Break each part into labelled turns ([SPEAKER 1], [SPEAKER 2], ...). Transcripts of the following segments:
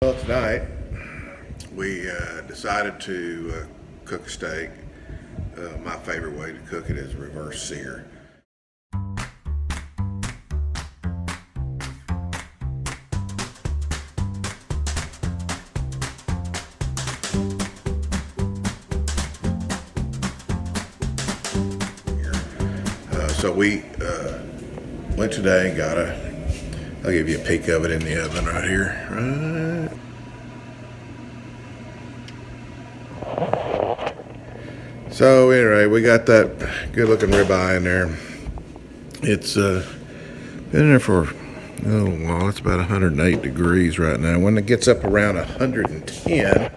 [SPEAKER 1] Well, tonight we decided to cook a steak. My favorite way to cook it is reverse sear. So we went today and got I'll give you a peek of it in the oven right here. So anyway, we got that good looking ribeye in there. It's been in there for a little while. It's about 108 degrees right now. When it gets up around 110,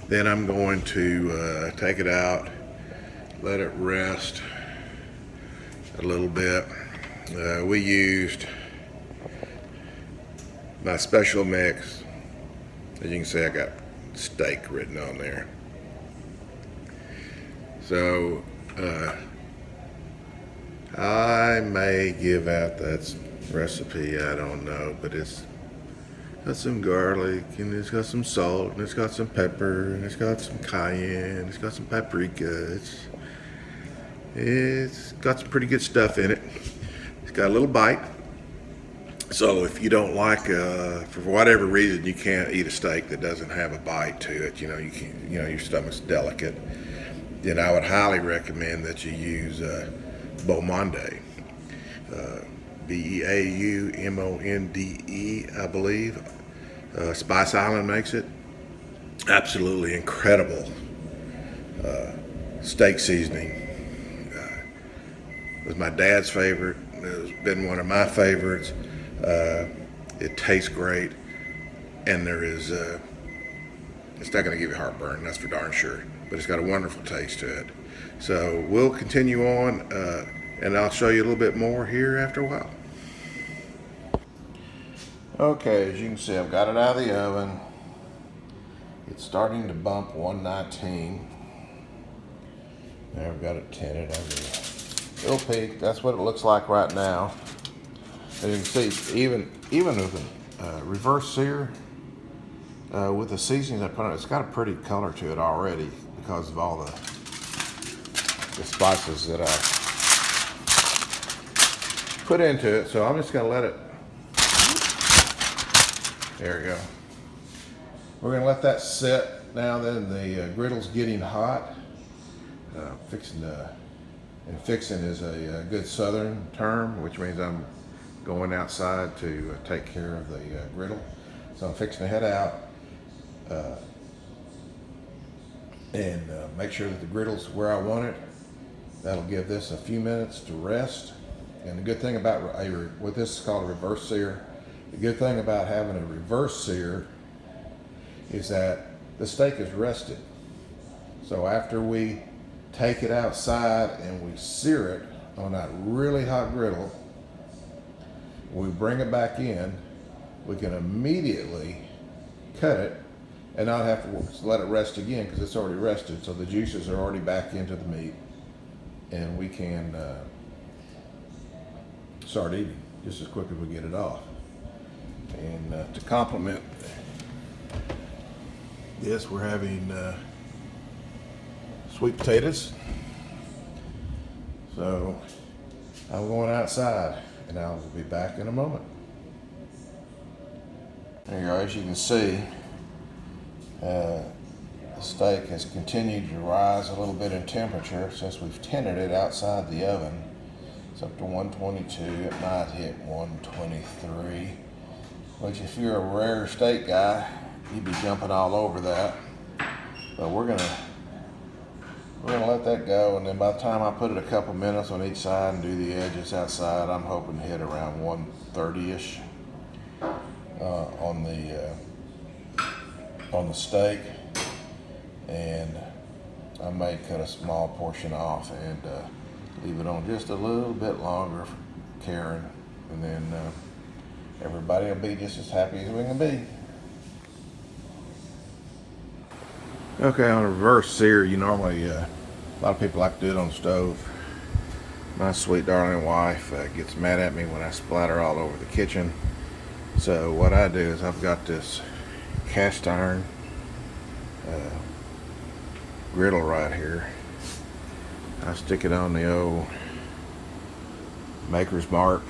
[SPEAKER 1] then I'm going to take it out, let it rest a little bit. We used my special mix. As you can see, I got steak written on there. So I may give out that recipe, I don't know, but it's got some garlic, and it's got some salt, and it's got some pepper, and it's got some cayenne, it's got some paprika. It's got some pretty good stuff in it. It's got a little bite. So if you don't like, for whatever reason, you can't eat a steak that doesn't have a bite to it, you can, your stomach's delicate, then I would highly recommend that you use Beaumonde. Beaumonde, I believe. Spice Island makes it. Absolutely incredible steak seasoning. It was my dad's favorite. It's been one of my favorites. It tastes great, and it's not going to give you heartburn, that's for darn sure, but it's got a wonderful taste to it. So we'll continue on, and I'll show you a little bit more here after a while. Okay, as you can see, I've got it out of the oven. It's starting to bump 119. Now I've got it tinted. Little peek. That's what it looks like right now. As you can see, even with a reverse sear, with the seasonings I put on it, it's got a pretty color to it already because of all the spices that I put into it. So I'm just going to let it. There we go. We're going to let that sit. Now then, the griddle's getting hot. Fixing is a good southern term, which means I'm going outside to take care of the griddle. So I'm fixing to head out and make sure that the griddle's where I want it. That'll give this a few minutes to rest. And the good thing about what this is called a reverse sear, the good thing about having a reverse sear is that the steak is rested. So after we take it outside and we sear it on that really hot griddle, we bring it back in, we can immediately cut it and not have to let it rest again because it's already rested. So the juices are already back into the meat, and we can start eating just as quick as we get it off. And to complement this, we're having sweet potatoes. So I'm going outside, and I will be back in a moment. There you go. As you can see, the steak has continued to rise a little bit in temperature since we've tinted it outside the oven. It's up to 122. It might hit 123. Which, if you're a rare steak guy, you'd be jumping all over that. But we're gonna let that go, and then by the time I put it a couple minutes on each side and do the edges outside, I'm hoping to hit around 130-ish on the steak, and I may cut a small portion off and leave it on just a little bit longer for Karen, and then everybody will be just as happy as we can be. Okay, on a reverse sear, you normally, a lot of people like to do it on the stove. My sweet darling wife gets mad at me when I splatter all over the kitchen. So what I do is I've got this cast iron griddle right here. I stick it on the old Maker's Mark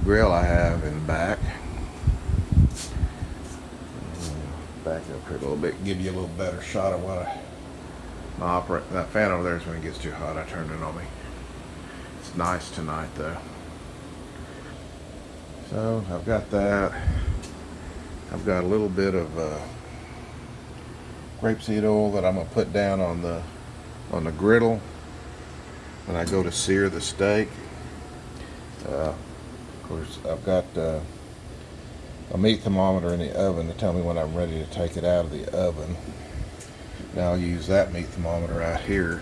[SPEAKER 1] grill I have in the back. Back up here a little bit, give you a little better shot of what that fan over there is when it gets too hot. I turned it on me. It's nice tonight though. So I've got that. I've got a little bit of grapeseed oil that I'm gonna put down on the griddle when I go to sear the steak. Of course, I've got a meat thermometer in the oven to tell me when I'm ready to take it out of the oven. Now I'll use that meat thermometer out here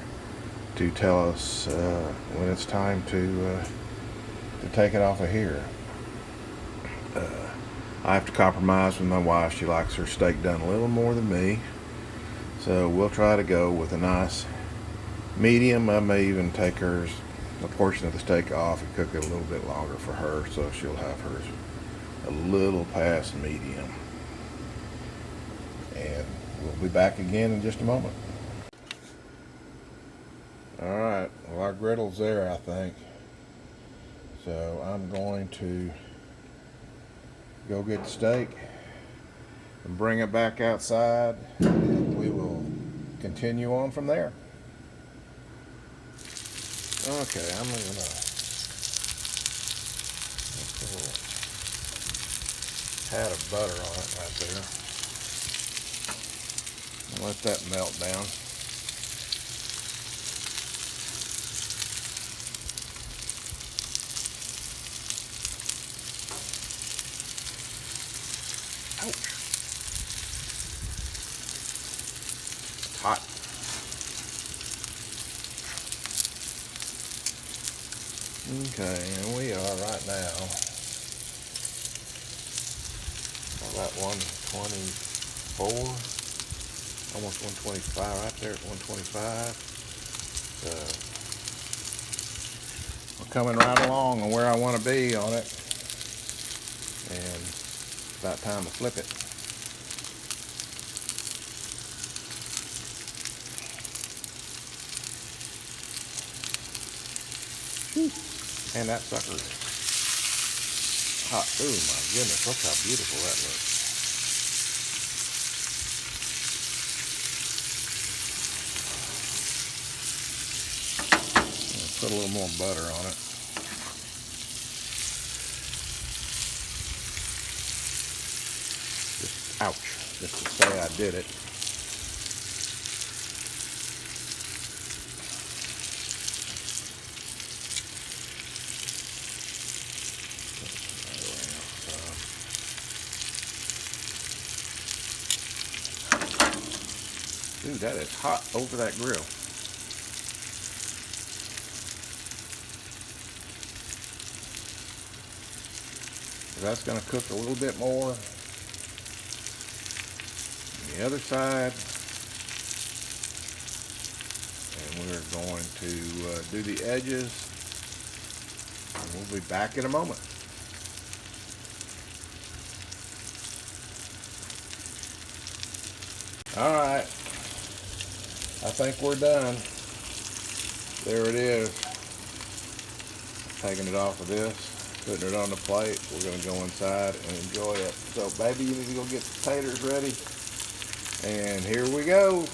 [SPEAKER 1] to tell us when it's time to take it off of here. I have to compromise with my wife. She likes her steak done a little more than me, so we'll try to go with a nice medium. I may even take hers a portion of the steak off and cook it a little bit longer for her, so she'll have hers a little past medium. And we'll be back again in just a moment. Alright, well, our griddle's there, I think. So I'm going to go get the steak and bring it back outside, and we will continue on from there. Okay, I'm gonna put a little pat of butter on it right there. And let that melt down. Ouch. It's hot. Okay, and we are right now about 124, almost 125, right there at 125. So we're coming right along on where I want to be on it, and it's about time to flip it. And that sucker's hot. Oh my goodness, look how beautiful that looks. Put a little more butter on it. Just, ouch, just to say I did it. Dude, that is hot over that grill. That's going to cook a little bit more on the other side. And we're going to do the edges. And we'll be back in a moment. All right. I think we're done. There it is. Taking it off of this, putting it on the plate. We're going to go inside and enjoy it. So, baby, you need to go get the taters ready. And here we go.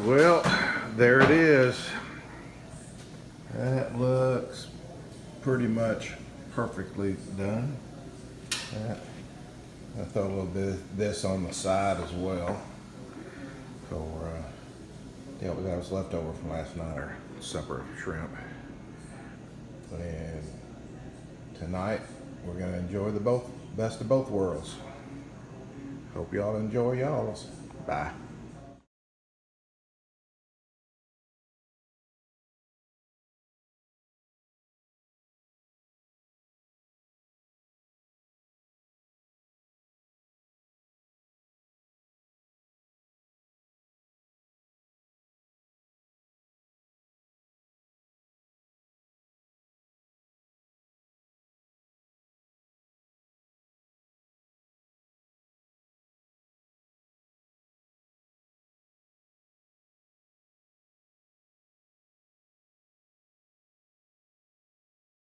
[SPEAKER 1] Well, there it is. That looks pretty much perfectly done. I throw a little bit of this on the side as well. Yeah, that was left over from last night, our supper shrimp. And tonight we're gonna enjoy the best of both worlds. Hope y'all enjoy y'all's. Bye.